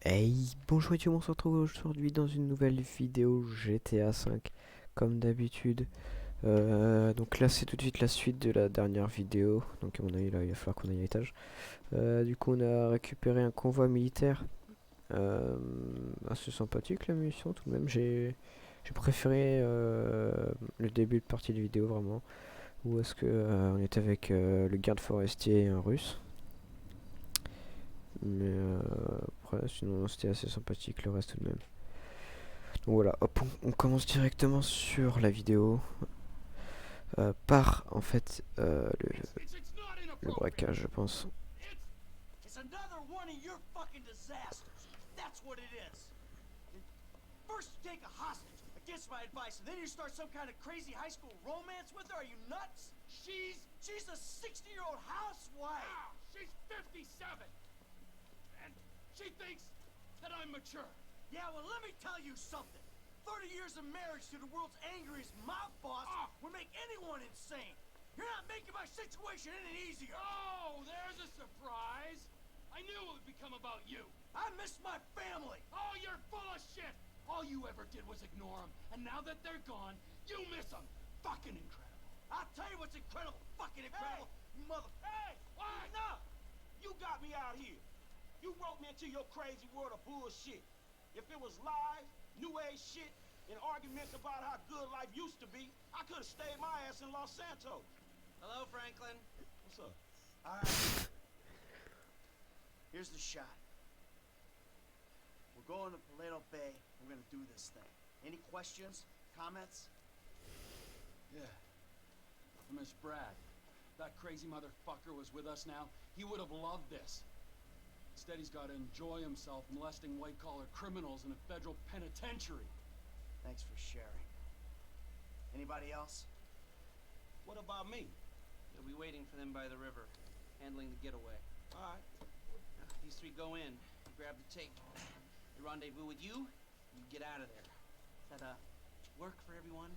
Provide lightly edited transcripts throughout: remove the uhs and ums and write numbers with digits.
Hey, bonjour et on se retrouve aujourd'hui dans une nouvelle vidéo GTA 5 comme d'habitude. Donc là c'est tout de suite la suite de la dernière vidéo. Donc à mon avis là il va falloir qu'on aille à l'étage. Du coup on a récupéré un convoi militaire. Assez sympathique la munition tout de même. J'ai préféré le début de partie de vidéo vraiment. Où est-ce que on était avec le garde forestier et un russe. Mais après sinon c'était assez sympathique le reste tout de même. Donc voilà, hop, on commence directement sur la vidéo par en fait le braquage, je pense. It's another one of your fucking disasters. That's what it is. First you take a hostage against my advice, and then you start some kind of crazy high school romance with her. Are you nuts? She's a 60-year-old housewife. Wow, she's 57. And she thinks that I'm mature. Yeah, well, let me tell you something. 30 years of marriage to the world's angriest mob boss would make anyone insane. You're not making my situation any easier. Oh, there's a surprise. I knew it would become about you. I miss my family. Oh, you're full of shit. All you ever did was ignore them. And now that they're gone, you miss them. Fucking incredible. I'll tell you what's incredible. Fucking incredible. You mother... Hey, what? Enough! You got me out here. You wrote me into your crazy world of bullshit. If it was lies, new age shit, and arguments about how good life used to be, I could have stayed my ass in Los Santos. Hello, Franklin. What's up? All right. Here's the shot. We're going to Paleto Bay. We're gonna do this thing. Any questions? Comments? Yeah. Miss Brad. That crazy motherfucker was with us now. He would have loved this. Instead, he's got to enjoy himself molesting white-collar criminals in a federal penitentiary. Thanks for sharing. Anybody else? What about me? You'll be waiting for them by the river, handling the getaway. All right. Now, these three go in, grab the tape. They rendezvous with you, you get out of there. Does that, work for everyone?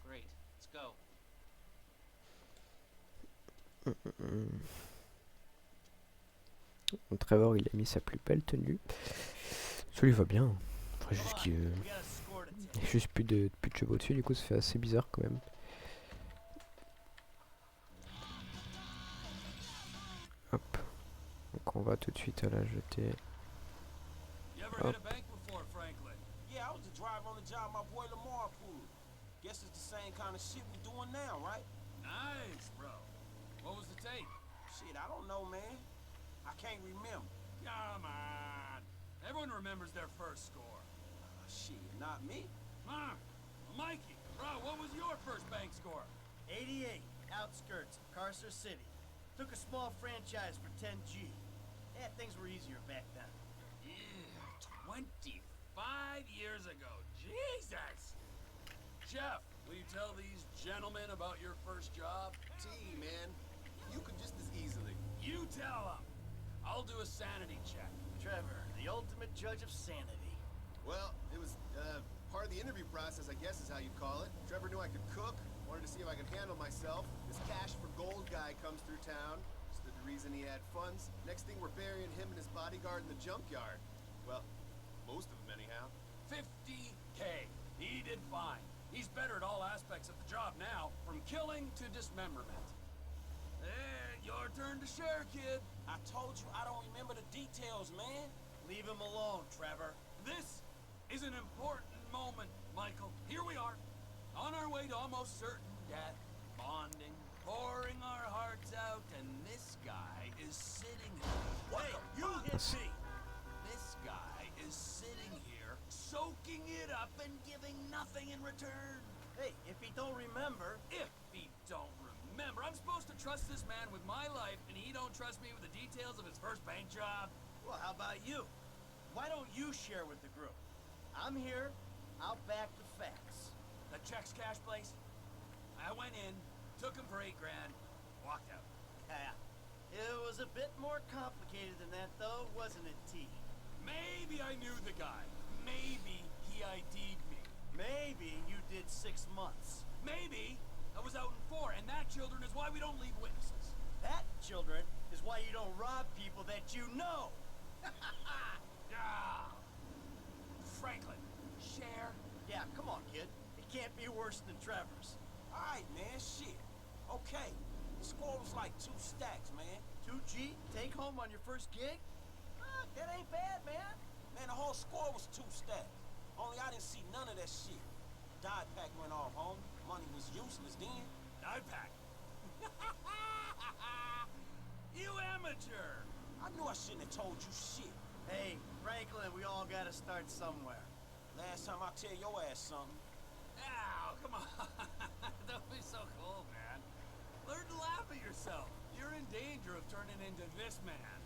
Great. Let's go. Trevor il a mis sa plus belle tenue. Ça lui va bien. Faudrait juste qu'il We got a score to y take. ait juste plus de chevaux dessus, du coup ça fait assez bizarre quand même. Hop. Donc on va tout de suite à la jeter. You ever hit a bank before, Franklin? Yeah, I was the driver on the job my boy Lamar pulled. Guess it's the same kind of shit we doing now, right? Nice, bro. What was the tape? Shit, I don't know, man. I can't remember. Come on. Everyone remembers their first score. Shit, not me. Huh? Mikey, bro, what was your first bank score? 88, outskirts of Carcer City. Took a small franchise for 10G. Yeah, things were easier back then. Yeah, 25 years ago. Jesus! Jeff, will you tell these gentlemen about your first job? T, man. You could just as easily. You tell them. I'll do a sanity check. Trevor, the ultimate judge of sanity. Well, it was part of the interview process, I guess is how you'd call it. Trevor knew I could cook, wanted to see if I could handle myself. This cash for gold guy comes through town. Stood the reason he had funds. Next thing we're burying him and his bodyguard in the junkyard. Well, most of them anyhow. 50K. He did fine. He's better at all aspects of the job now, from killing to dismemberment. Your turn to share, kid. I told you I don't remember the details, man. Leave him alone, Trevor. This is an important moment, Michael. Here we are, on our way to almost certain death, bonding, pouring our hearts out, and this guy is sitting here. What the you hit me? This guy is sitting here, soaking it up and giving nothing in return. Hey, if he don't remember, If he don't remember, I'm supposed to trust this man with my life, and he don't trust me with the details of his first bank job. well, how about you? Why don't you share with the group? I'm here. I'll back the facts. The checks cash place. I went in, took him for 8 grand, walked out. Yeah, it was a bit more complicated than that, though, wasn't it, T? Maybe I knew the guy. Maybe he ID'd me. Maybe you did 6 months. Maybe I was out in 4, and that, children, is why we don't leave witnesses. That, children, is why you don't rob people that you know. Yeah, can't be worse than Trevor's. Alright, man, shit. Okay. The score was like 2 stacks, man. 2G, take home on your first gig? That ain't bad, man. Man, the whole score was 2 stacks. Only I didn't see none of that shit. Die pack went off, homie. Money was useless then. Die pack. You amateur. I knew I shouldn't have told you shit. Hey, Franklin, we all gotta start somewhere. Last time I tell your ass something. Ow, come on. Don't be so cold, man. Learn to laugh at yourself. You're in danger of turning into this man.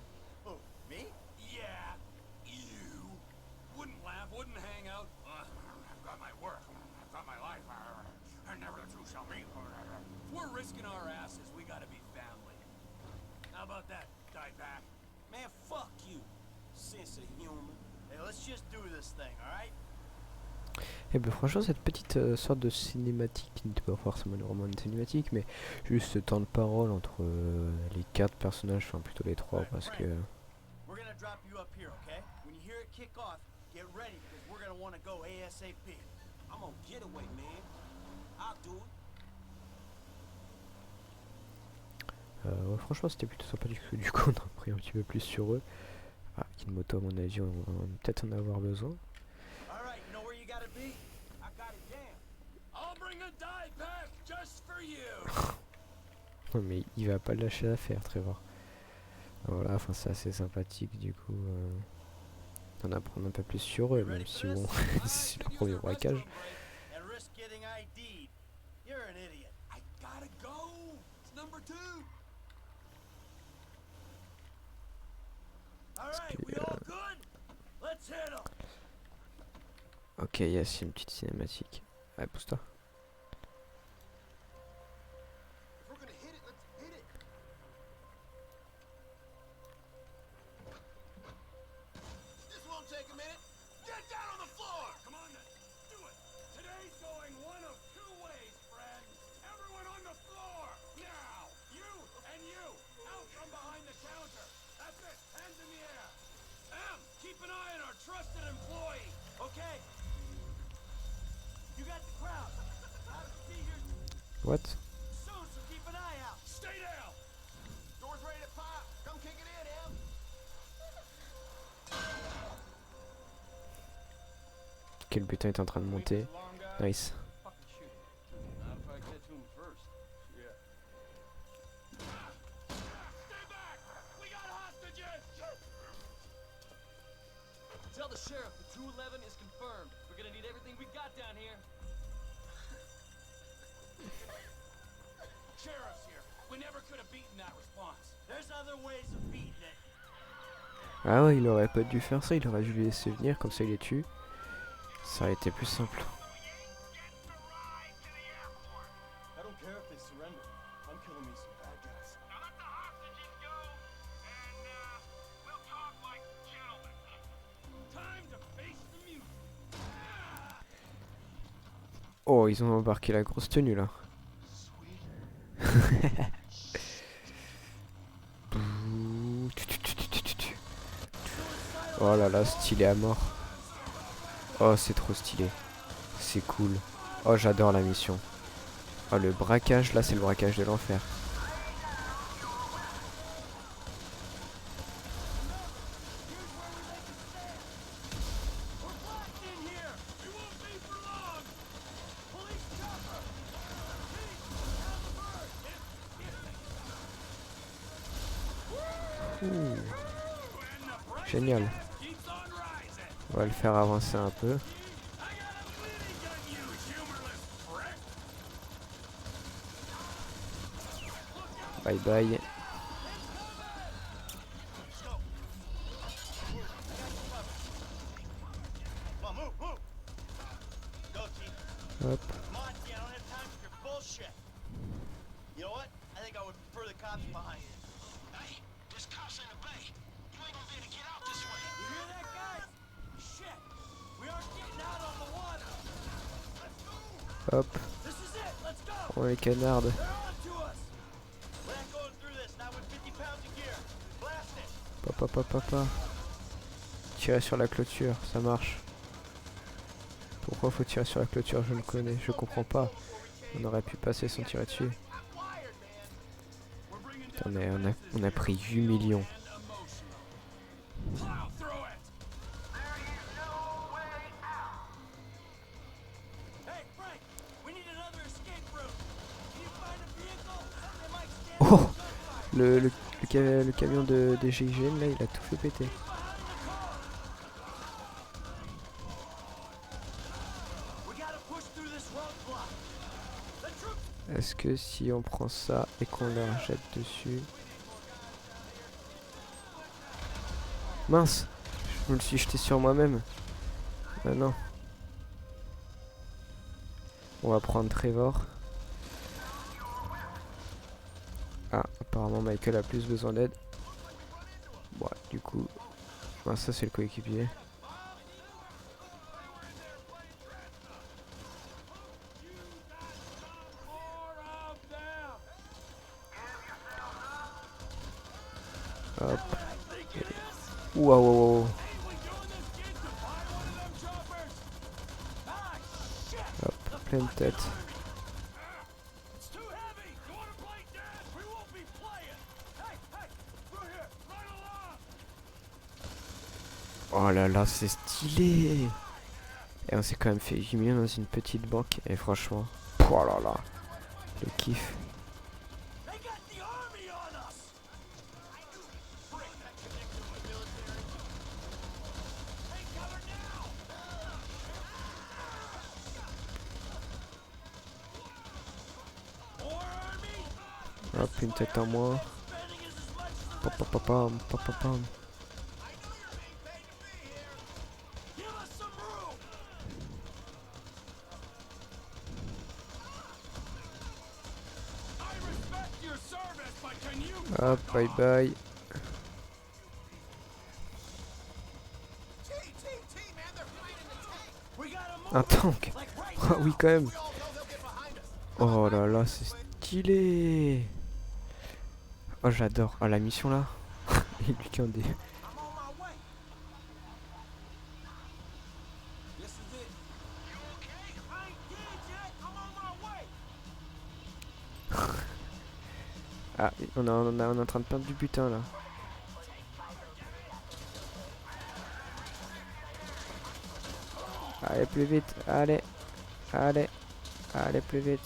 Who, me? Yeah, you. Wouldn't laugh, wouldn't hang out. I've got my work. I've got my life. And never the two shall meet. If we're risking our asses, we gotta be family. How about that, die back? Man, fuck you. Sense of humor. Hey, let's just do this thing, alright? Et ben franchement cette petite sorte de cinématique qui n'était pas forcément vraiment une cinématique mais juste ce temps de parole entre les 4 personnages, enfin plutôt les 3 parce que We're gonna drop you up here, okay? When you hear it kick off, get ready because we're gonna want to go ASAP. I'm on getaway, man. I'll do it. ouais, franchement c'était plutôt sympathique parce que du coup on a appris un petit peu plus sur eux. Ah, une moto à mon avis on va peut-être en avoir besoin. Alright, you know where you gotta be? I got it down. I'll bring a die pack just for you. Non mais il va pas lâcher l'affaire Trevor. Voilà, enfin c'est assez sympathique du coup d'en apprendre un peu plus sur eux même si bon c'est leur premier braquage. And risk getting ID'd. You're an idiot. I gotta go. It's number 2. Alright, we all good? Let's hit 'em. Ok, yes, c'est une petite cinématique. Ouais, pousse-toi. If we're gonna hit it, let's hit it. This won't take a minute. Get down on the floor. Come on then. Do it. Today's going one of 2 ways, friends. Everyone on the floor. Now. You and you. Out from behind the counter. That's it. Hands in the air. Em, keep an eye on our trusted employee. Okay. You got the crowd. I'll be here What? soon, so keep an eye out. Stay down. Door's ready to pop. Come kick it in, Em. Ok, le butin est en train de monter. Nice. Fucking shoot him. Not if I get to him first. Yeah. Stay back! We got hostages! Tell the sheriff the 211 is confirmed. We're gonna need everything we got down here. Sheriff's here. We never could have beaten that response. There's other ways of beating it. Ah ouais, il aurait pas dû faire ça, il aurait dû les laisser venir, comme ça il les tue. Ça aurait été plus simple. I don't care if they surrender. I'm killing me some bad guys. Now let the hostages go, and we'll talk like gentlemen. Time to face the music. Oh, ils ont embarqué la grosse tenue là. Oh là là, stylé à mort. Oh, c'est trop stylé. C'est cool. Oh, j'adore la mission. Oh, le braquage, là, c'est le braquage de l'enfer. Ouh. Génial. On va le faire avancer un peu. Bye bye. Come on, move, move. Go, Chief. Hop. Monty, I don't have time for your bullshit. You know what? I think I would prefer the cops behind you. Hey, there's cops in the bay. You ain't gonna be able to get out this way. You hear that, guys? Shit. We aren't getting out on the water. Hop. This is it. Let's go. On les canarde. They're on to us. We're not going through this, not with 50 pounds of gear. Blast it. Papa, papa, papa. Tirer sur la clôture, ça marche. Pourquoi faut tirer sur la clôture? Je ne connais, je comprends pas. On aurait pu passer sans tirer dessus. Putain, mais on a pris 8 millions. Oh, le camion des GIGN là, il a tout fait péter. Est-ce que si on prend ça et qu'on leur jette dessus... Mince, je me le suis jeté sur moi-même. Ah non. On va prendre Trevor. Ah, apparemment Michael a plus besoin d'aide. Bon, du coup... Ah, ça c'est le coéquipier. Hop. Waouh. Hop, pleine tête. Oh là là, c'est stylé. Et on s'est quand même fait 8 millions dans une petite banque. Et franchement, oh là là, le kiff. Hop, une tête en moins. Papapapam, papapam. Hop, bye bye. Un tank. Ah oui quand même. Oh là là, c'est stylé. Oh j'adore. Oh la mission là. Et lui qui en dit. Ah, on est en train de perdre du butin là. Allez plus vite, allez, allez, allez plus vite.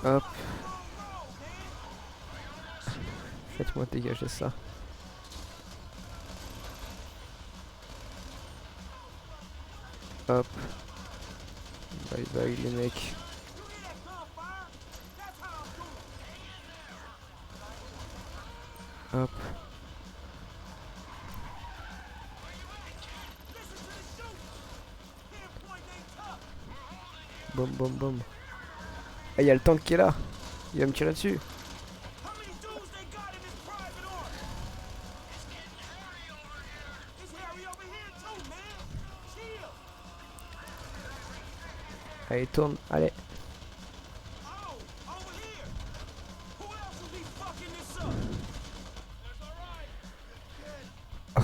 Hop. Faites-moi dégager ça. Hop. Bye bye les mecs. Hop. Boum boum boum. Ah y'a le tank qui est là. Il va me tirer dessus. Allez, tourne, allez. Oh.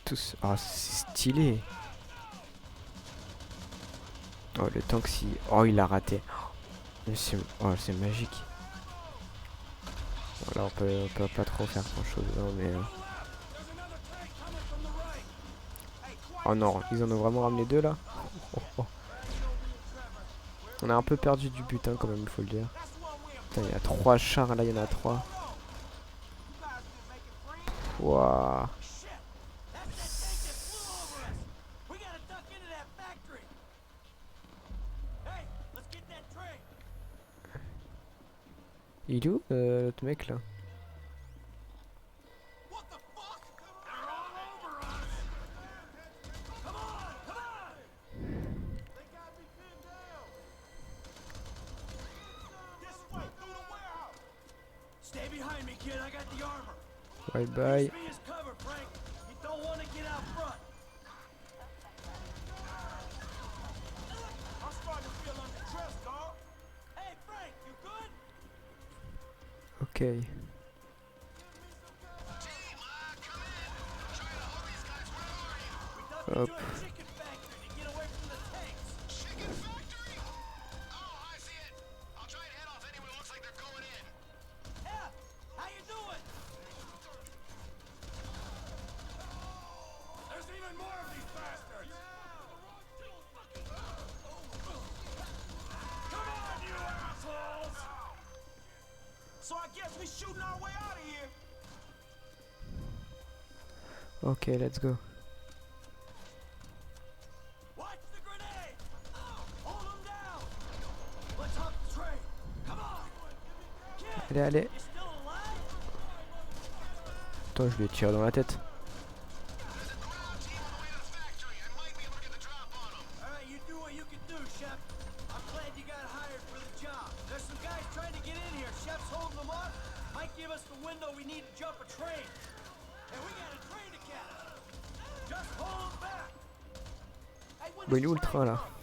Tous. Oh, c'est stylé. Oh, le tank si. Oh, il a raté. Oh, c'est magique. Bon, là, on peut pas trop faire grand chose, hein, mais. Oh non, ils en ont vraiment ramené deux là. Oh, oh. On a un peu perdu du butin quand même, il faut le dire. Putain, il y a 3 chars là, il y en a 3. Wouah. Il est où l'autre mec là? Bye bye. Ok. Hop. Chicken factory to get away from the tanks. Chicken factory? Oh, I see it. I'll try and head off anywhere looks like they're going in. Yeah, how you doing? There's even more of these bastards! Come on, you assholes! So I guess we shooting our way out of here. Ok, let's go. Watch the grenade. Hold them down. Let's hop the train. Come on. Kid, Allez, allez. you still alive? Attends, je lui tire dans la tête. There's a ground team on the way to the factory. I might be able to get the drop on them. All right, you do what you can do, Chef. I'm glad you got hired for the job. There's some guys trying to get in here. Chef's holding them up. Might give us the window we need to jump a train. And we got a train to catch. Just hold them back. Hey, when Bon, does il est où le train train là? come?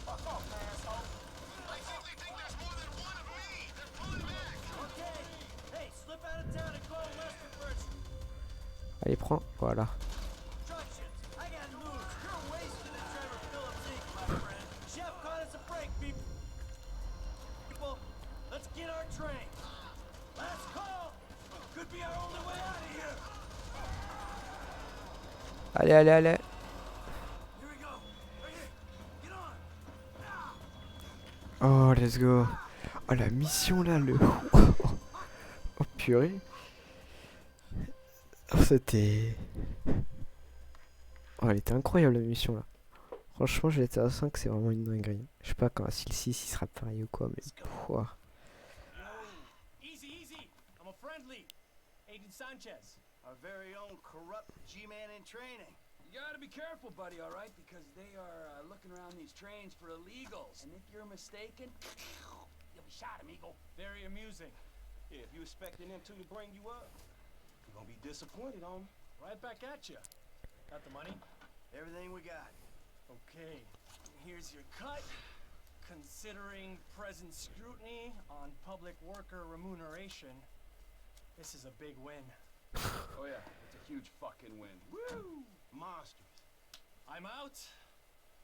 Fuck off, asshole. I think they think there's more than one of me. They're pulling back. Okay. Hey, slip out of town and go to Lester first. Allez, prends. Voilà. Instructions. I got news. You're wasting the Trevor Phillips ink, my friend. Chef caught us a break, people. Let's get our train. Last call. Could be our only way out of here. Allez, allez, allez. Here we go. Right here. Get on. Oh, let's go. Oh, la mission là, le. Oh, purée. Oh, c'était. Oh, elle était incroyable la mission là. Franchement, GTA 5, c'est vraiment une dinguerie. Je sais pas quand si le 6 il sera pareil ou quoi, mais. Pouah. Easy, easy. I'm a friendly. Agent Sanchez. Our very own corrupt G-man in training. You gotta be careful, buddy, all right? Because they are looking around these trains for illegals. And if you're mistaken, you'll be shot, amigo. Very amusing. Yeah, if you expecting them two to bring you up, you're gonna be disappointed on Right back at you. Got the money? everything we got. Okay. Here's your cut. Considering present scrutiny on public worker remuneration, this is a big win. Oh, yeah, it's a huge fucking win. Woo! Monsters. I'm out.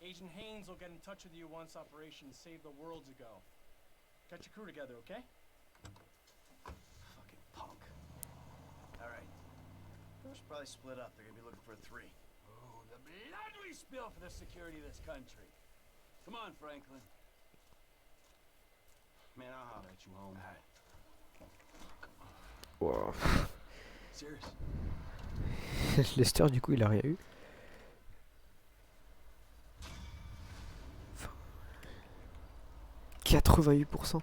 Agent Haynes will get in touch with you once Operation Save the World's ago. Get your crew together, okay? Fucking punk. All right. First, probably split up. They're gonna be looking for a 3. Oh, the blood we spill for the security of this country. Come on, Franklin. Man, I'll holler at you, home. Wow. Serious? Lester, du coup, il a rien eu. 88%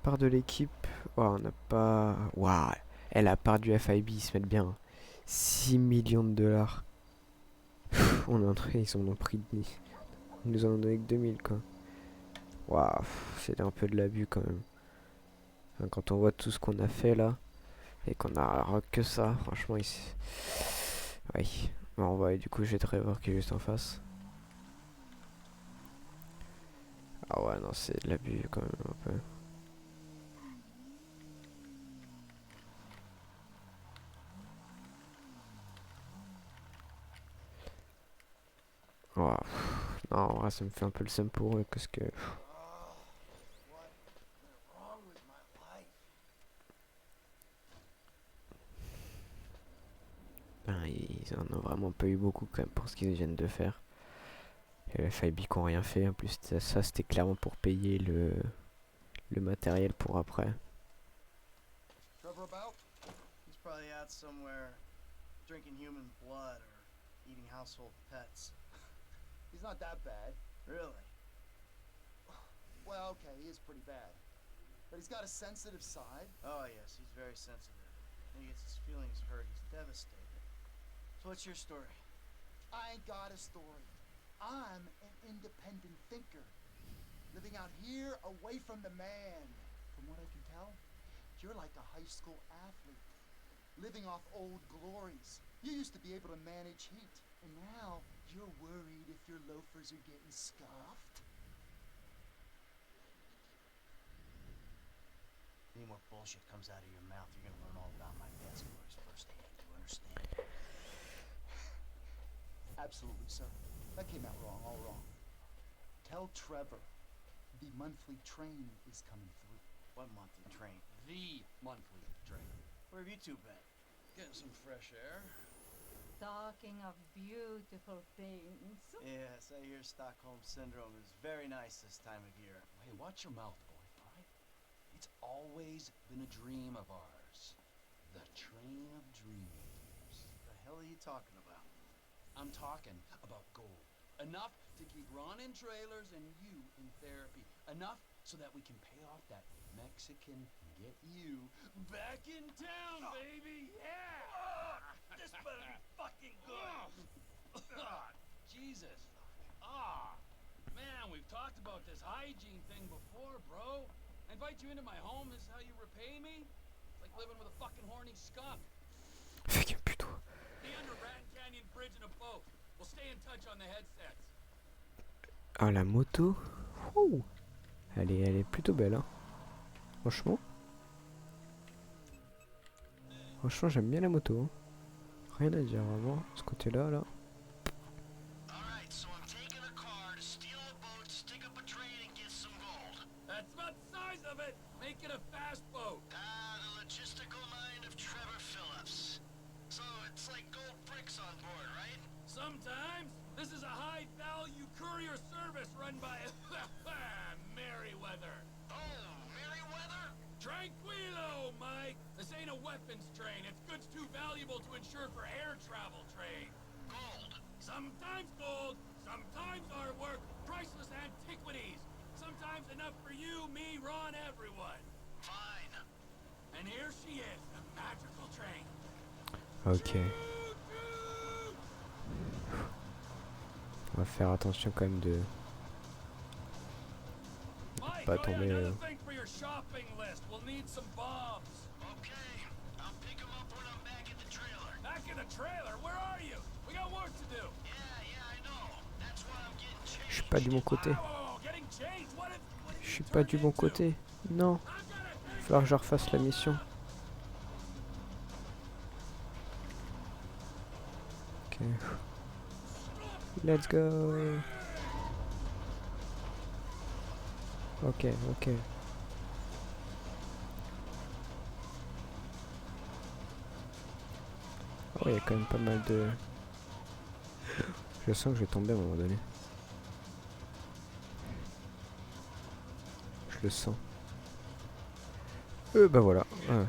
part de l'équipe. Oh, on n'a pas. Waouh, elle a part du FIB, ils se mettent bien. 6 millions de dollars. On est entré, ils en ont pris de. Ils nous en ont donné que 2000 quoi. Waouh, c'est un peu de l'abus quand même. Enfin, quand on voit tout ce qu'on a fait là. Et qu'on a que ça, franchement, ici. Oui. Bon, on va, du coup, j'ai Trevor qui est juste en face. Ah ouais, non, c'est de l'abus quand même un peu. Oh, non, en vrai, ça me fait un peu le seum pour eux parce que. Ben, ils en ont vraiment pas eu beaucoup quand même pour ce qu'ils viennent de faire. Et le FIB qui ont rien fait. En plus, ça c'était clairement pour payer le matériel pour après. Trevor about? He's probably out somewhere drinking human blood or eating household pets. He's not that bad. Really? Well, okay, he is pretty bad. But he's got a sensitive side. Oh, yes, he's very sensitive. When he gets his feelings hurt, he's devastated. So what's your story? I ain't got a story. I'm an independent thinker. Living out here away from the man. From what I can tell, you're like a high school athlete. Living off old glories. You used to be able to manage heat. And now you're worried if your loafers are getting scuffed. any more bullshit comes out of your mouth, you're gonna learn all about my bad stories firsthand. You understand? Absolutely, sir. That came out wrong, all wrong. Tell Trevor the monthly train is coming through. What monthly train? The monthly train. Where have you two been? Getting some fresh air. Talking of beautiful things. Yes, I hear Stockholm Syndrome is very nice this time of year. Hey, watch your mouth, boy, all right? It's always been a dream of ours. The train of dreams. What the hell are you talking about? I'm talking about gold. Enough to keep Ron in trailers and you in therapy. Enough so that we can pay off that Mexican and get you back in town, baby! Yeah! This better be fucking good. Jesus. Man, we've talked about this hygiene thing before, bro. I invite you into my home, this is how you repay me? It's like living with a fucking horny skunk. Fucking putain. Be under Rat Canyon Bridge in a boat. We'll stay in touch on the headsets. Ah, la moto. Ouh. Elle est plutôt belle, hein. Franchement. Franchement, j'aime bien la moto. Hein. Rien à dire, vraiment. Ce côté-là, là. Alright, so I'm taking a car to steal a boat, stick up a train, and get some gold. That's about the size of it. Make it a fast boat. The logistical mind of Trevor Phillips. So it's like gold bricks on board, right? Sometimes this is a high-value courier service run by Merryweather. Oh, Merryweather? Tranquilo, Mike. This ain't a weapons train. It's goods too valuable to insure for air travel trade. Gold. Sometimes gold, sometimes artwork, priceless antiquities. Sometimes enough for you, me, Ron, everyone. Fine. And here she is, the magical train. Ok. On va faire attention quand même de Mike, pas oh yeah, tomber. another thing for your shopping list. We'll need some bombs. Okay, I'll pick him up when I'm back at the trailer. Back in the trailer? Where are you? We got work to do. Yeah, I know. That's why I'm getting changed. Je suis pas du bon côté. Oh, getting changed? What did Je you suis pas turn du bon into? côté. Non. I'm gonna Il va falloir que je refasse la mission. Ok. Let's go. Ok, ok. Oh, il y a quand même pas mal de... Je sens que je vais tomber à un moment donné. Je le sens. Bah voilà. Ah,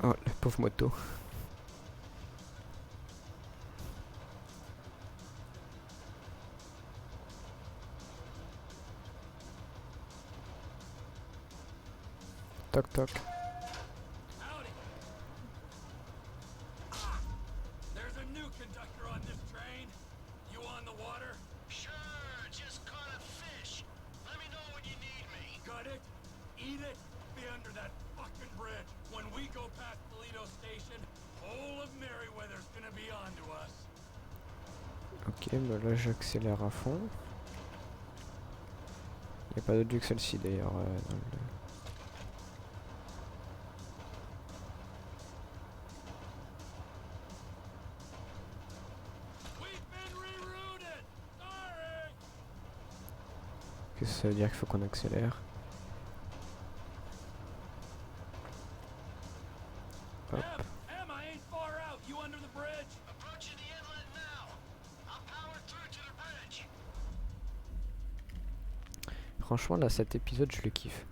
oh, la pauvre moto. Toc toc. Howdy. There's a new conductor on this train. You on the water? Sure, just caught a fish. Let me know when you need me. Cut it, eat it, be under that fucking bridge. When we go past Toledo Station, whole of Merryweather's gonna be on to us. Ok, bah là j'accélère à fond. Il n'y a pas d'autre vue que celle-ci d'ailleurs. Dans le... We've been rerouted. Sorry. Qu'est-ce que ça veut dire qu'il faut qu'on accélère? Hop. Emma ain't far out. You under the bridge? Approaching the inlet now. I'll power through to the bridge. Franchement là cet épisode je le kiffe.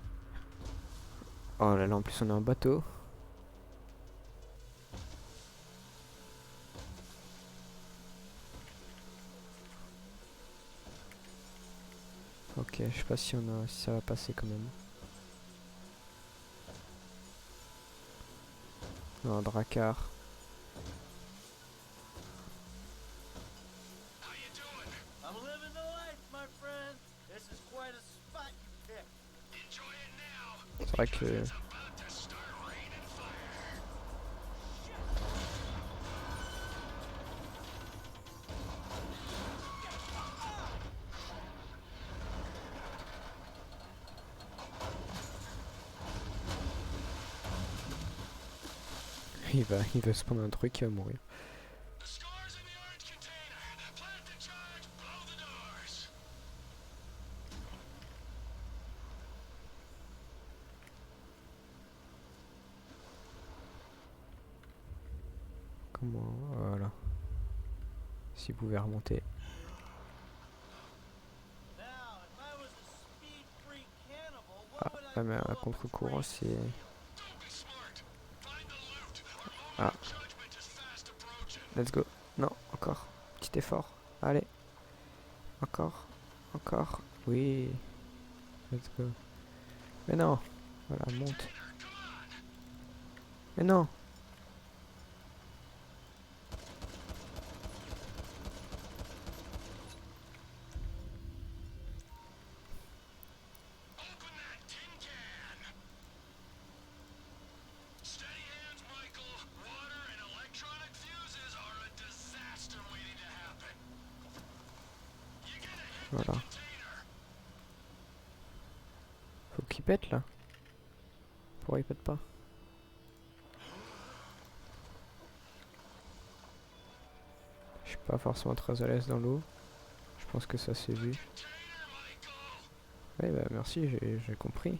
Oh là là, en plus on a un bateau. Ok, je sais pas si ça va passer quand même. Non, un dracard. How you doing? I'm living the life, my friend. This is quite a spot you picked. Enjoy it now. C'est vrai que It's about to start raining fire. Il va se prendre un truc, il va mourir. Comment? Voilà. Si vous pouvez remonter. Ah, mais à contre-courant, c'est... Ah. Let's go. Non, encore. Petit effort. Allez. Encore. Encore. Oui. Let's go. Mais non. Voilà, monte. Mais non. Voilà. Faut qu'il pète là. Pourquoi il pète pas? Je suis pas forcément très à l'aise dans l'eau. Je pense que ça s'est vu. Ouais bah merci, j'ai compris.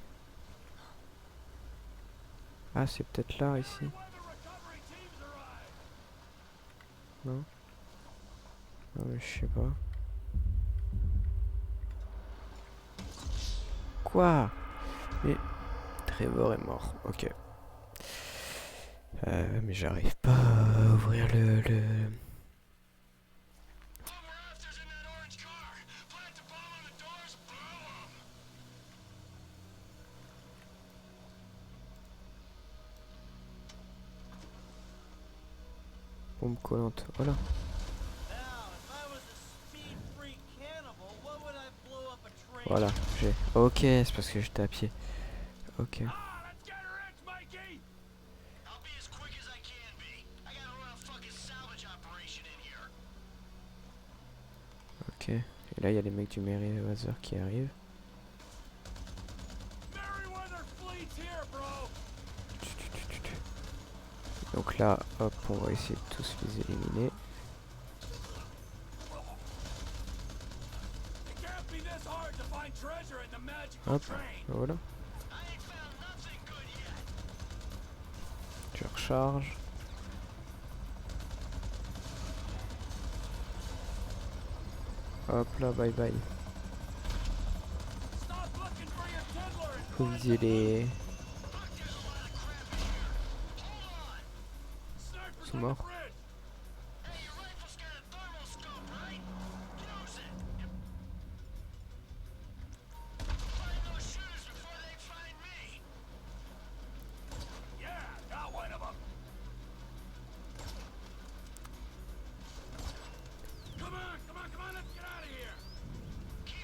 Ah c'est peut-être là ici. Non? Non mais je sais pas. Quoi? Mais Trevor est mort, ok. Mais j'arrive pas à ouvrir le... Bombe collante, voilà. Voilà, j'ai... Ok, c'est parce que j'étais à pied. Ok. Ok. Et là, il y a les mecs du Merryweather qui arrivent. Donc là, hop, on va essayer de tous les éliminer. Hop, voilà. Je recharge. Hop là, bye bye. Faut viser les... Ils sont morts.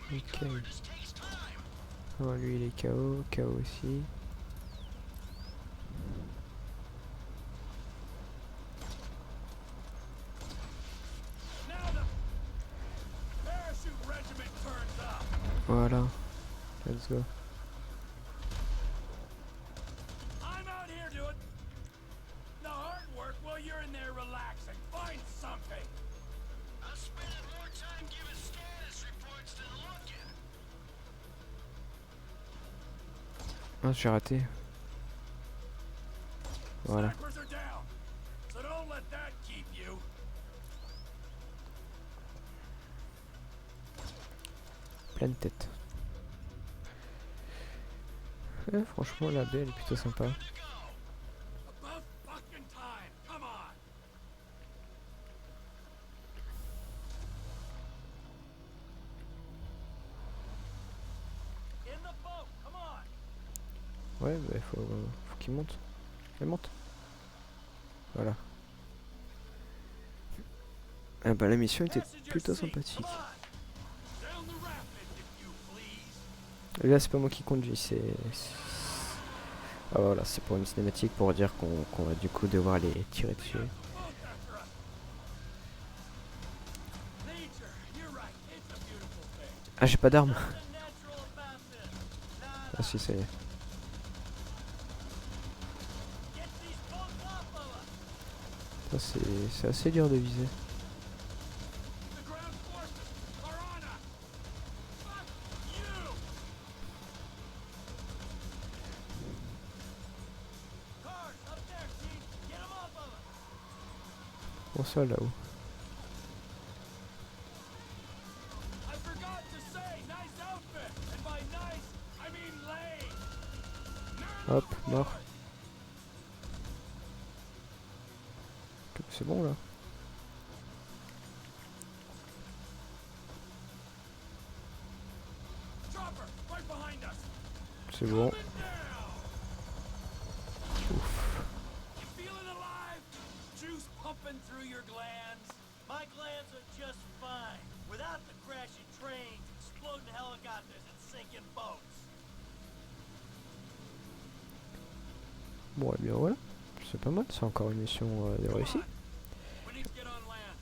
Ok. Oh, lui il est KO, KO aussi. Voilà. Let's go. Ah, j'ai raté. Voilà. Pleine tête. Franchement, la baie elle est plutôt sympa. Ouais, bah faut qu'il monte. Elle monte. Voilà. Ah bah la mission était plutôt sympathique. Et là c'est pas moi qui conduis, c'est... Ah voilà, c'est pour une cinématique pour dire qu'on va du coup devoir les tirer dessus. Ah j'ai pas d'arme. Ah si ça y est. C'est assez dur de viser. The ground forces are on us. Fuck you. Cars up there, T. Get them off of us. Bon, ça là-haut. I forgot to say nice outfit. And by nice, I mean lame. None Hop, overboard. mort. C'est bon là. Chopper, right behind us. C'est bon. Coming down. Ouf. You feeling alive? Juice pumping through your glands? My glands are just fine. Without the crashing trains, exploding helicopters, and sinking boats. Bon, et bien voilà. C'est pas mal, c'est encore une mission de réussie. We need to get on land.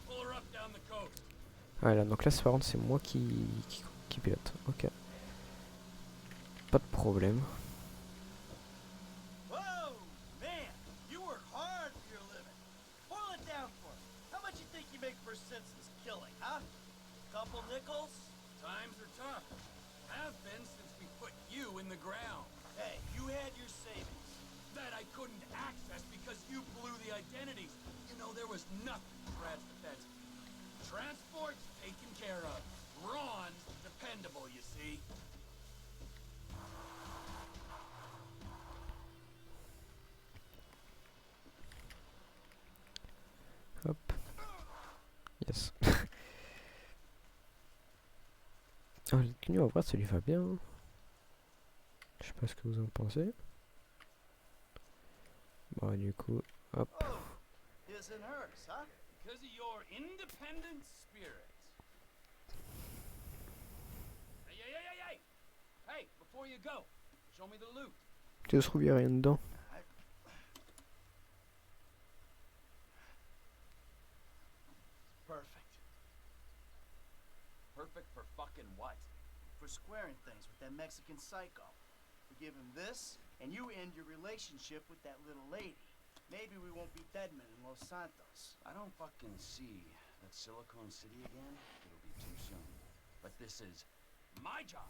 Pull her up down the coast. Voilà, donc là, c'est par contre, c'est moi qui pilote. Ok. Pas de problème. Whoa, man, you work hard for your living. Boil it down for me. How much you think you make per senseless killing, huh? Couple nickels? Times are tough. Have been since we put you in the ground. Hey, you had your savings. That I couldn't access because you blew the identities. You know, there was nothing Brad's defense. Transport's taken care of. Ron's dependable, you see. Hop. Yes. Ah, le tenue en vrai, ça lui va bien. Je sais pas ce que vous en pensez. Bon, du coup, hop. Oh, his and hers, huh? Because of your independent spirit. Hey, hey, hey, hey, hey! Hey, before you go, show me the loot. Tu se trouve, y a rien dedans. Perfect. Perfect for fucking what? For squaring things with that Mexican psycho. We give him this, and you end your relationship with that little lady. Maybe we won't be deadmen in Los Santos. I don't fucking see that Silicon City again. It'll be too soon. But this is My job,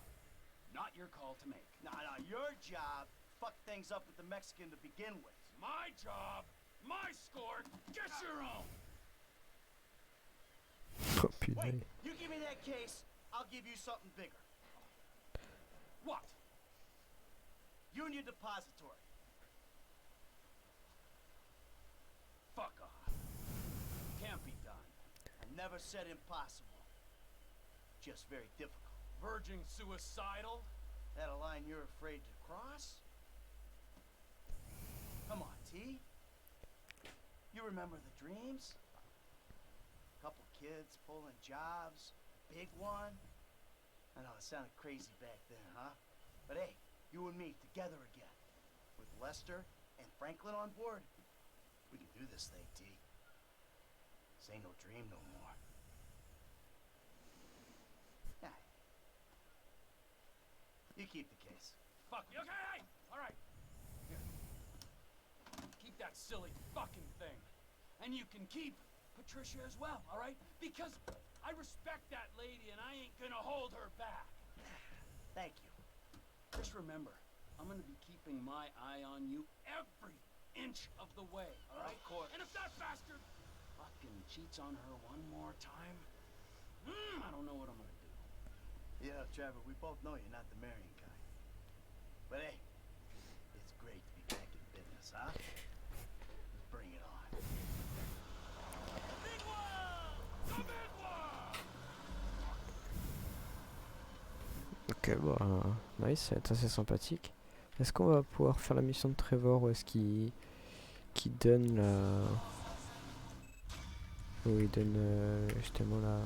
not your call to make. Nah, your job fucked things up with the Mexican to begin with. My job, my score, get your own! Oh putain. Wait, you give me that case, I'll give you something bigger. What? Union Depository. Fuck off. Can't be done. I never said impossible. Just very difficult. Verging suicidal? That a line you're afraid to cross? Come on, T. You remember the dreams? Couple kids pulling jobs, big one. I know it sounded crazy back then, huh? But hey, you and me together again. With Lester and Franklin on board, we can do this thing, T. This ain't no dream no more. Nah. You keep the case. Fuck you. Okay, hey! Alright. Here. Keep that silly fucking thing. And you can keep Patricia as well, alright? Because I respect that lady and I ain't gonna hold her back. Thank you. Just remember, I'm gonna be keeping my eye on you every inch of the way, alright? Of course. And if that bastard fucking cheats on her one more time, I don't know what I'm gonna do. Yeah, Trevor, we both know you're not the marrying kind. But hey, it's great to be back in business, huh? Let's bring it on. Big one! The big one! Ok, bah, nice, ça va être assez sympathique. Est-ce qu'on va pouvoir faire la mission de Trevor ou est-ce qu'il donne la... Où il donne justement la...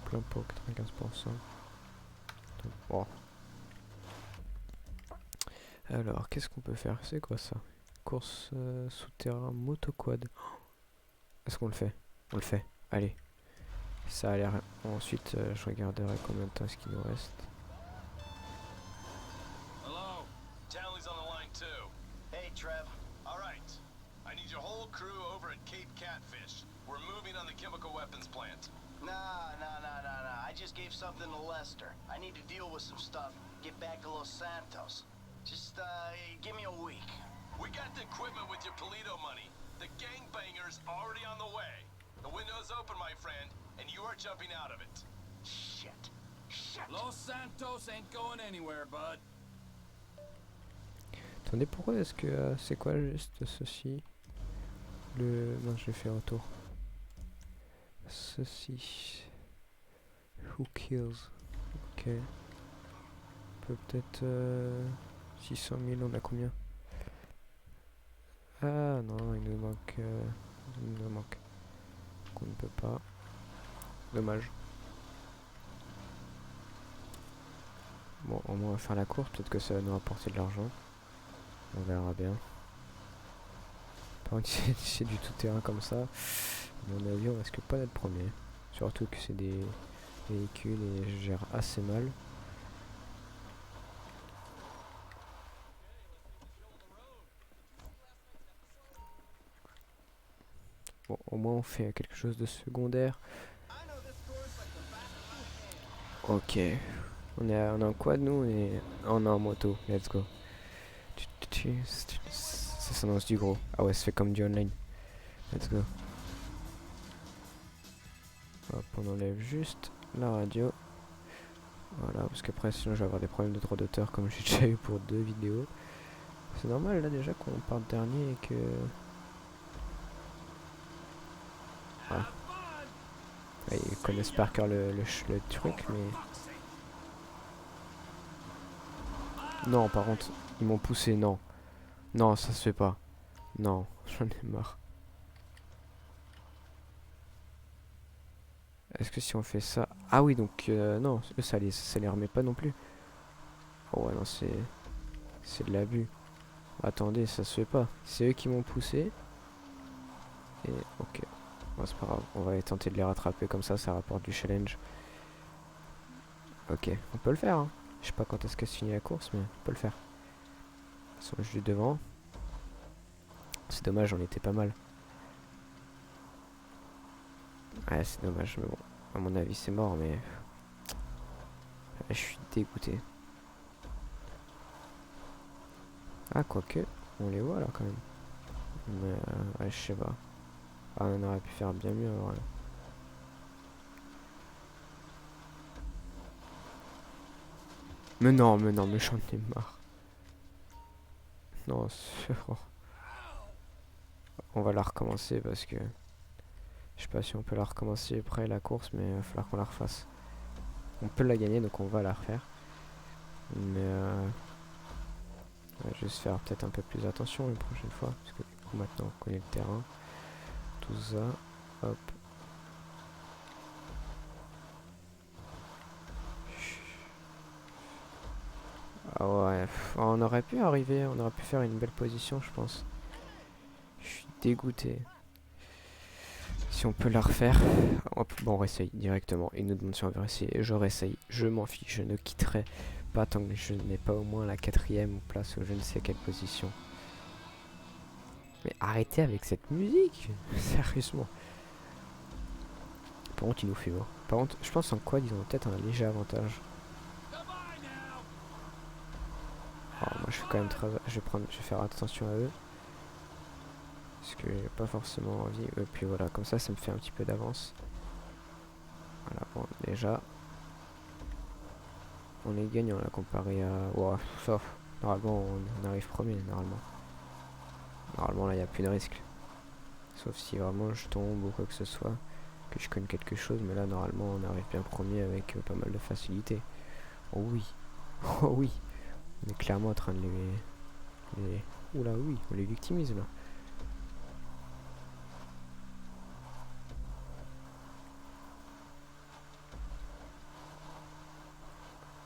plein pot, 95%. Donc, bon. Alors, qu'est-ce qu'on peut faire? C'est quoi ça? Course souterrain motoquad. Est-ce qu'on le fait? On le fait. Allez. Ça a l'air... Ensuite, je regarderai combien de temps est-ce qu'il nous reste. Hello. Tally's on the line too. Hey, Trev. All right. I need your whole crew over at Cape Catfish. We're moving on the chemical weapons plant. Nah. I just gave something to Lester. I need to deal with some stuff. Get back to Los Santos. Just, give me a week. We got the equipment with your Polito money. The gangbanger's already on the way. The window's open, my friend, and you are jumping out of it. Shit. Los Santos ain't going anywhere, bud. Attendez, pourquoi est-ce que c'est quoi juste ceci? Non, je vais faire retour. Ceci. Who kills? Ok. Peut-être 600 000, on a combien? Ah non, il nous manque. Donc on ne peut pas. Dommage. Bon, au moins on va faire la course, peut-être que ça va nous rapporter de l'argent. On verra bien. Par contre, c'est du tout-terrain comme ça. À mon avis, on risque pas d'être premier. Surtout que c'est des véhicules et je gère assez mal. Bon, au moins on fait quelque chose de secondaire. Ok. On est en quad nous et on est en moto. Let's go. Ça s'annonce du gros. Ah ouais, ça fait comme du online. Let's go. Hop, on enlève juste la radio. Voilà, parce qu'après sinon je vais avoir des problèmes de droit d'auteur comme j'ai déjà eu pour 2 vidéos. C'est normal là déjà qu'on parte dernier et que... Voilà. Ouais, ils connaissent par cœur le truc, mais... Non, par contre, ils m'ont poussé, non. Non, ça se fait pas. Non, j'en ai marre. Est-ce que si on fait ça... Ah oui, donc, non, ça les remet pas non plus. Oh ouais, non, c'est de l'abus. Attendez, ça se fait pas. C'est eux qui m'ont poussé. Et, ok. Bon, c'est pas grave, on va tenter de les rattraper comme ça rapporte du challenge. Ok, on peut le faire, hein. Je sais pas quand est-ce que se finit la course, mais on peut le faire. Ils sont juste devant. C'est dommage, on était pas mal. Ouais, c'est dommage, mais bon. À mon avis, c'est mort, mais... Je suis dégoûté. Ah, quoique, on les voit là quand même. Mais, ouais, je sais pas. Ah, on aurait pu faire bien mieux, voilà. Mais non, mais j'en ai marre. Non, on va la recommencer parce que... Je sais pas si on peut la recommencer après la course, mais il va falloir qu'on la refasse. On peut la gagner, donc on va la refaire. Mais on va juste faire peut-être un peu plus attention une prochaine fois. Parce que du coup maintenant on connaît le terrain. Tout ça. Hop. Ah ouais, on aurait pu arriver, on aurait pu faire une belle position, je pense. Je suis dégoûté. Si on peut la refaire, bon, on réessaye directement. Il nous demande si on veut essayer. Je réessaye, je m'en fiche, je ne quitterai pas tant que je n'ai pas au moins la 4e place ou je ne sais quelle position. Mais arrêtez avec cette musique, sérieusement. Par contre, il nous fait mort. Par contre, je pense en quad, ils ont peut-être un léger avantage. Alors, moi, je suis quand même très... Je vais faire attention à eux. Parce que j'ai pas forcément envie. Et puis voilà, comme ça me fait un petit peu d'avance. Voilà, bon, déjà. On est gagnant là comparé à... Wow, sauf, normalement, on arrive premier, normalement. Normalement, là, il n'y a plus de risque. Sauf si vraiment je tombe ou quoi que ce soit. Que je connais quelque chose. Mais là, normalement, on arrive bien premier avec pas mal de facilité. Oh oui. Oh oui. On est clairement en train de les... Oula, oui, on les victimise là.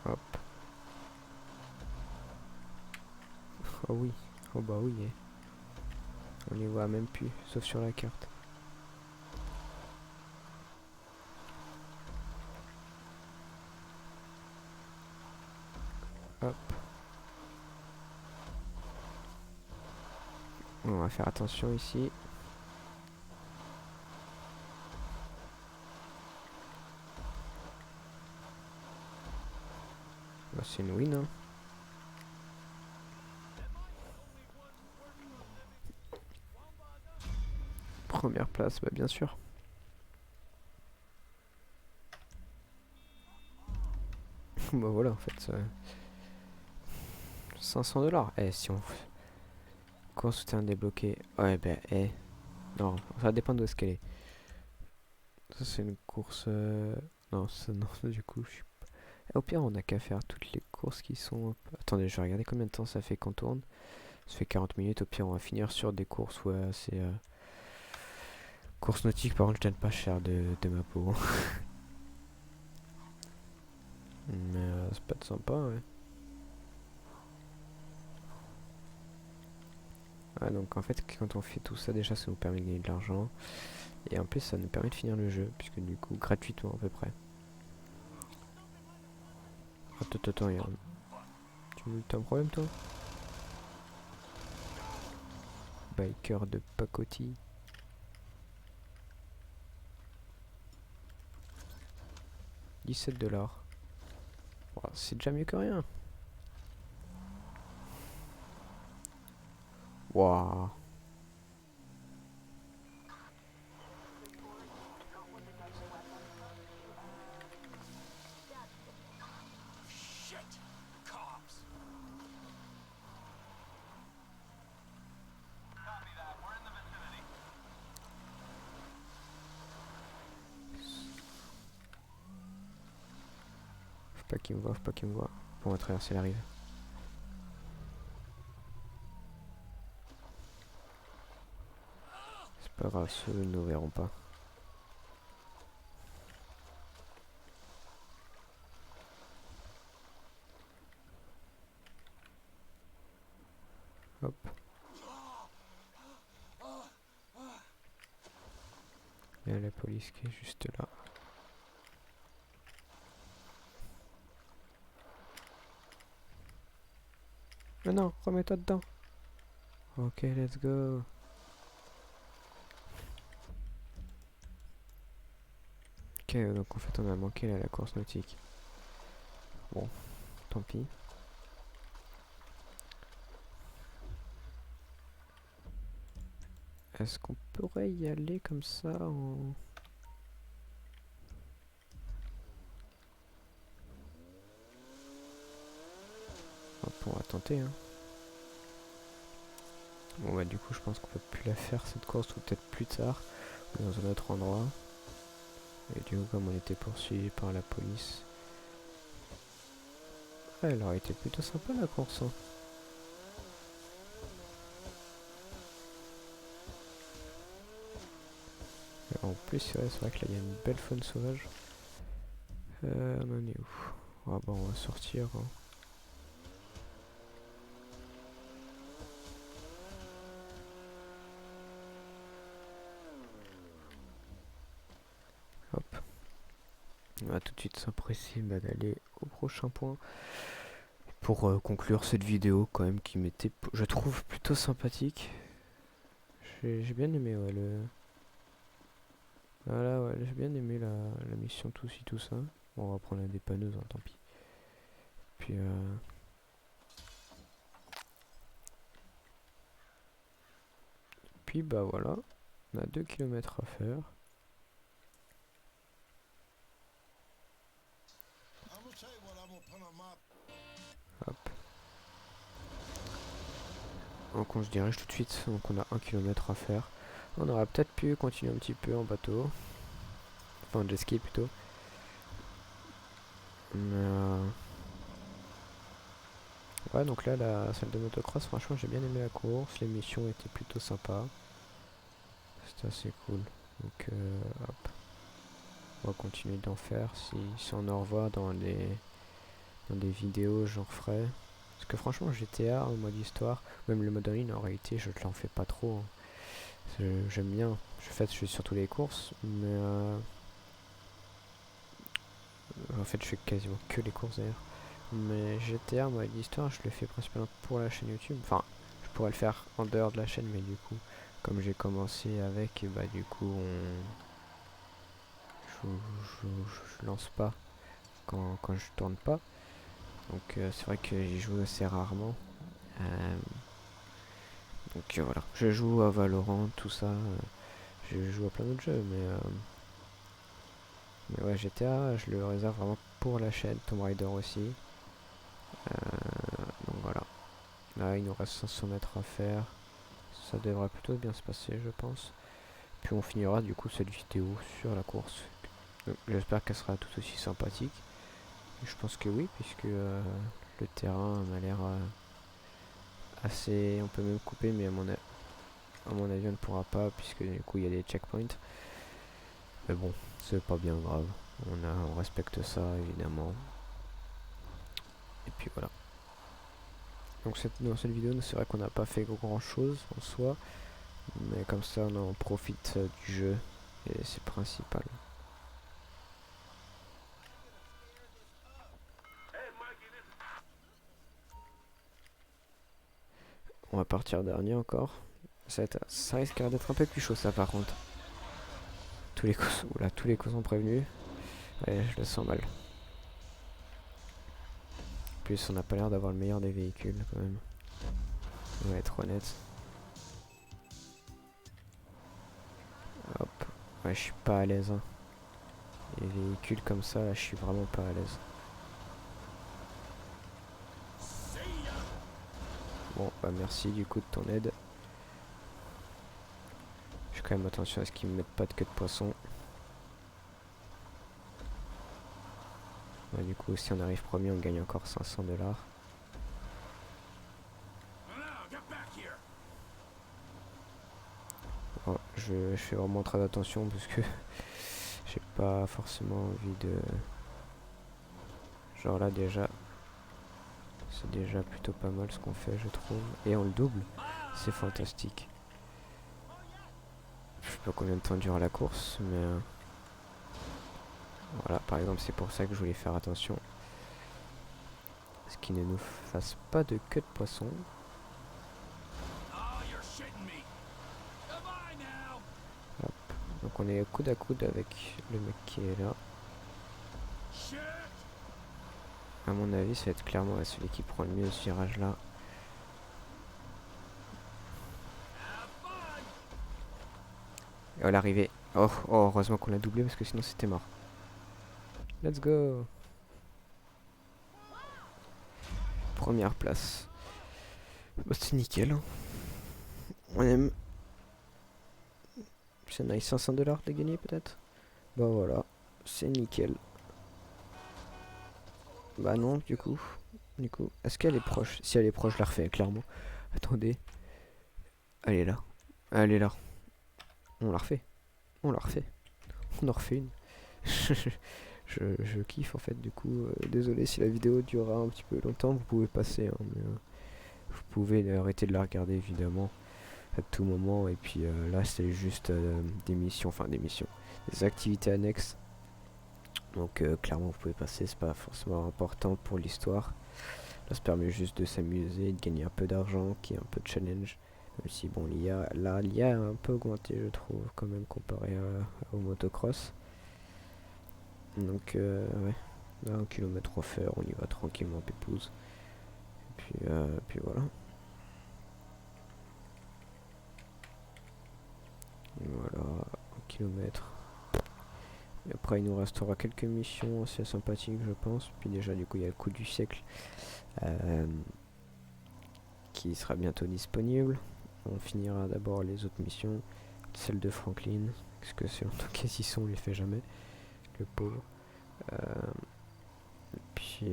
Hop. Oh oui. Oh bah oui. On les voit même plus, sauf sur la carte. Hop. On va faire attention ici. Bah, c'est une win, hein. Première place, bah bien sûr. Bah voilà, en fait. 500 $. Eh, si on... Course souterrain débloqué. Ouais, bah, eh. Non, ça dépend de où est-ce qu'elle est. Ça, c'est une course... Non, ça, non, du coup, je suis... Au pire, on n'a qu'à faire toutes les courses qui sont... Attendez, je vais regarder combien de temps ça fait qu'on tourne. Ça fait 40 minutes. Au pire, on va finir sur des courses où c'est... Course nautique, par contre, je donne pas cher de ma peau. Mais c'est pas de sympa, ouais. Ah, donc en fait, quand on fait tout ça, déjà, ça nous permet de gagner de l'argent. Et en plus, ça nous permet de finir le jeu, puisque du coup, gratuitement à peu près. Attends, regarde. T'as un problème, toi? Biker de pacotille. $17. Oh, c'est déjà mieux que rien. Waouh. Faut pas qu'il me voit, faut pas qu'il me voit. Bon, on va traverser la rive. C'est pas grave, ceux ne nous verront pas. Hop. Il y a la police qui est juste là. Mais non, remets-toi dedans. Ok, let's go. Ok, donc en fait on a manqué là, la course nautique. Bon, tant pis. Est-ce qu'on pourrait y aller comme ça en... Hop, on va tenter, hein. Bon bah du coup je pense qu'on peut plus la faire cette course, ou peut-être plus tard, ou dans un autre endroit. Et du coup comme on était poursuivi par la police... Ah, elle aurait été plutôt sympa la course, hein. Et en plus c'est vrai que là il y a une belle faune sauvage. On en est où? Ah bah on va sortir, hein. Hop. On va tout de suite s'empresser d'aller au prochain point. Pour conclure cette vidéo quand même qui m'était, je trouve, plutôt sympathique. J'ai bien aimé, ouais, le... Voilà, ouais, j'ai bien aimé la mission tout ci, tout ça. Bon, on va prendre la dépanneuse, hein, tant pis. Puis Puis bah voilà, on a 2 km à faire. Hop. Donc on se dirige tout de suite, donc on a 1 km à faire. On aurait peut-être pu continuer un petit peu en bateau. Enfin en jet ski plutôt. Mais ouais, donc là la salle de motocross, franchement j'ai bien aimé la course, les missions étaient plutôt sympas. C'était assez cool. Donc hop. On va continuer d'en faire. Si on en revoit dans des vidéos, j'en referai. Parce que franchement GTA en mode histoire, même le mode en ligne en réalité je l'en fais pas trop, hein. J'aime bien. Je fais surtout les courses, mais en fait je fais quasiment que les courses d'ailleurs. Mais GTA en mode histoire je le fais principalement pour la chaîne YouTube. Enfin, je pourrais le faire en dehors de la chaîne, mais du coup, comme j'ai commencé avec, et bah du coup, je lance pas quand je tourne pas. Donc c'est vrai que j'y joue assez rarement. Donc voilà, je joue à Valorant, tout ça. Je joue à plein d'autres jeux, mais ouais, GTA, je le réserve vraiment pour la chaîne. Tomb Raider aussi. Donc voilà. Là, il nous reste 500 mètres à faire. Ça devrait plutôt bien se passer, je pense. Puis on finira du coup cette vidéo sur la course. J'espère qu'elle sera tout aussi sympathique. Je pense que oui, puisque le terrain m'a l'air assez... On peut même couper, mais à mon avis on ne pourra pas, puisque du coup il y a des checkpoints. Mais bon, c'est pas bien grave. On respecte ça, évidemment. Et puis voilà. Donc dans cette vidéo, c'est vrai qu'on n'a pas fait grand chose en soi. Mais comme ça, on en profite du jeu. Et c'est le principal. On va partir dernier encore. Ça risque d'être un peu plus chaud ça par contre. Tous les coups sont prévenus. Ouais, je le sens mal. En plus, on n'a pas l'air d'avoir le meilleur des véhicules quand même. On va être honnête. Hop. Ouais, je suis pas à l'aise. Hein. Les véhicules comme ça, là, je suis vraiment pas à l'aise. Bon, bah merci du coup de ton aide. Je fais quand même attention à ce qu'ils me mettent pas de queue de poisson. Bah, du coup, si on arrive premier, on gagne encore 500 $. Oh, je fais vraiment très attention parce que j'ai pas forcément envie de... Genre là déjà, c'est déjà plutôt pas mal ce qu'on fait, je trouve. Et on le double, c'est fantastique. Je sais pas combien de temps dure la course, mais... Voilà, par exemple, c'est pour ça que je voulais faire attention. Ce qui ne nous fasse pas de queue de poisson. Hop. Donc on est coude à coude avec le mec qui est là. À mon avis, ça va être clairement celui qui prend le mieux ce virage là. Et à l'arrivée. Oh, heureusement qu'on l'a doublé parce que sinon c'était mort. Let's go. Première place. Bah, c'est nickel. Hein. On aime. C'est nice, 500 $ de gagner peut-être. Bah voilà, c'est nickel. Bah non, du coup, est-ce qu'elle est proche? Si elle est proche, je la refais, clairement. Attendez. Elle est là. Elle est là. On la refait. On la refait. On en refait une. je kiffe en fait, du coup. Désolé si la vidéo durera un petit peu longtemps, vous pouvez passer. Hein, mais, vous pouvez arrêter de la regarder, évidemment, à tout moment. Et puis là, c'est juste des missions, des activités annexes. Donc clairement vous pouvez passer, c'est pas forcément important pour l'histoire. Là ça permet juste de s'amuser, de gagner un peu d'argent, qui est un peu de challenge. Même si bon l'IA a un peu augmenté je trouve quand même comparé au motocross. Donc ouais, là 1 km à faire, on y va tranquillement pépouze. Et puis voilà. Voilà, 1 km. Et après il nous restera quelques missions assez sympathiques je pense. Puis déjà du coup il y a le coup du siècle qui sera bientôt disponible. On finira d'abord les autres missions. Celle de Franklin. Parce que c'est longtemps qu'ils y sont, on les fait jamais. Le pauvre. Puis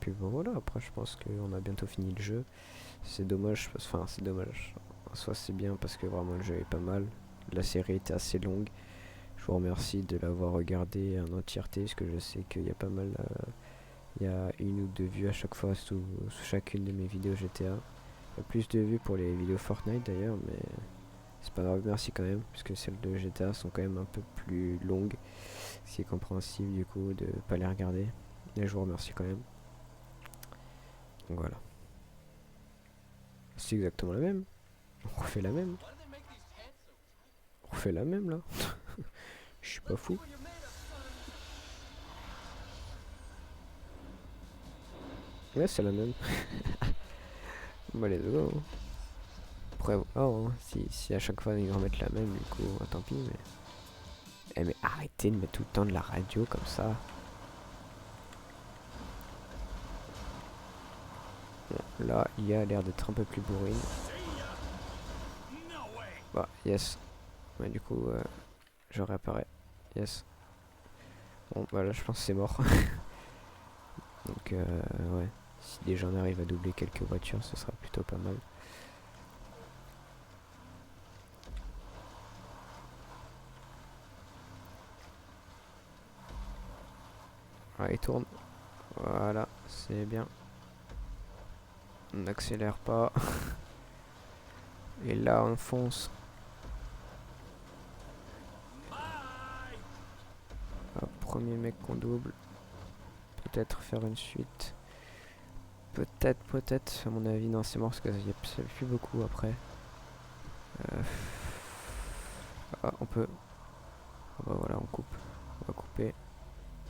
bon voilà, après je pense qu'on a bientôt fini le jeu. C'est dommage, enfin c'est dommage. En soi c'est bien parce que vraiment le jeu est pas mal. La série était assez longue. Je vous remercie de l'avoir regardé en entièreté, parce que je sais qu'il y a pas mal, il y a 1 ou 2 vues à chaque fois sous chacune de mes vidéos GTA. Il y a plus de vues pour les vidéos Fortnite d'ailleurs, mais c'est pas grave, merci quand même, puisque celles de GTA sont quand même un peu plus longues, ce qui est compréhensible du coup de pas les regarder. Et je vous remercie quand même. Donc voilà. C'est exactement la même. On refait la même. On refait la même là. Je suis pas fou. Ouais, c'est la même. Bah, let's go. Après, oh, hein, si à chaque fois ils remettent la même, du coup, tant pis, mais. Eh, mais arrêtez de mettre tout le temps de la radio comme ça. Bon, là, il a l'air d'être un peu plus bourrine. Bah, yes. Ouais, du coup, je réapparais. Yes. Bon, bah là, je pense que c'est mort. Donc, ouais. Si déjà on arrive à doubler quelques voitures, ce sera plutôt pas mal. Allez, tourne. Voilà, c'est bien. On n'accélère pas. Et là, on fonce. Hop, premier mec qu'on double. Peut-être faire une suite. Peut-être. À mon avis, non, c'est mort parce que ça fait plus beaucoup après. Ah, on peut. Ah bah voilà, on coupe. On va couper.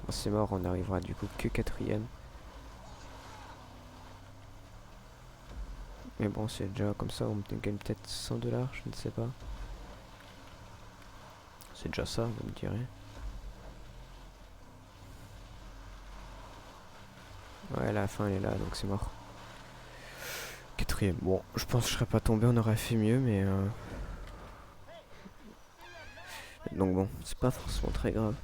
Bon, c'est mort, on arrivera du coup que 4ème. Mais bon, c'est déjà comme ça, on gagne peut-être 100 $, je ne sais pas. C'est déjà ça, vous me direz. Ouais, la fin elle est là, donc c'est mort. 4ème. Bon, je pense que je serais pas tombé, on aurait fait mieux, mais... Donc bon, c'est pas forcément très grave.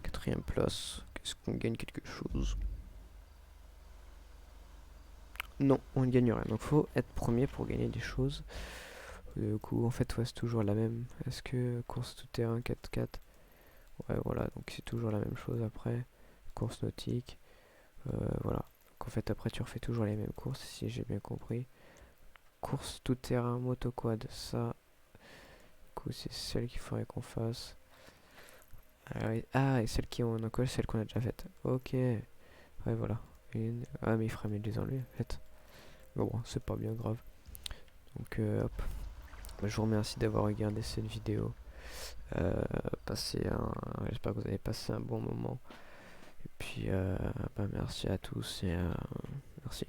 4ème place. Est-ce qu'on gagne quelque chose? Non, on ne gagne rien. Donc faut être premier pour gagner des choses. Du coup, en fait, ouais, c'est toujours la même. Est-ce que course tout terrain 4x4? Ouais, voilà, donc c'est toujours la même chose après. Course nautique. Voilà. Donc en fait, après, tu refais toujours les mêmes courses, si j'ai bien compris. Course tout terrain, motoquad, ça. Du coup, c'est celle qu'il faudrait qu'on fasse. Ah, et celle qui on colle, celle qu'on a déjà faite. Ok. Ouais, voilà. Ah, mais il ferait mieux de les enlever, en fait. Mais bon, c'est pas bien grave. Donc, hop. Je vous remercie d'avoir regardé cette vidéo. J'espère que vous avez passé un bon moment. Et puis, merci à tous et merci.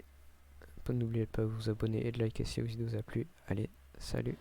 N'oubliez pas de vous abonner et de liker si la vidéo vous a plu. Allez, salut.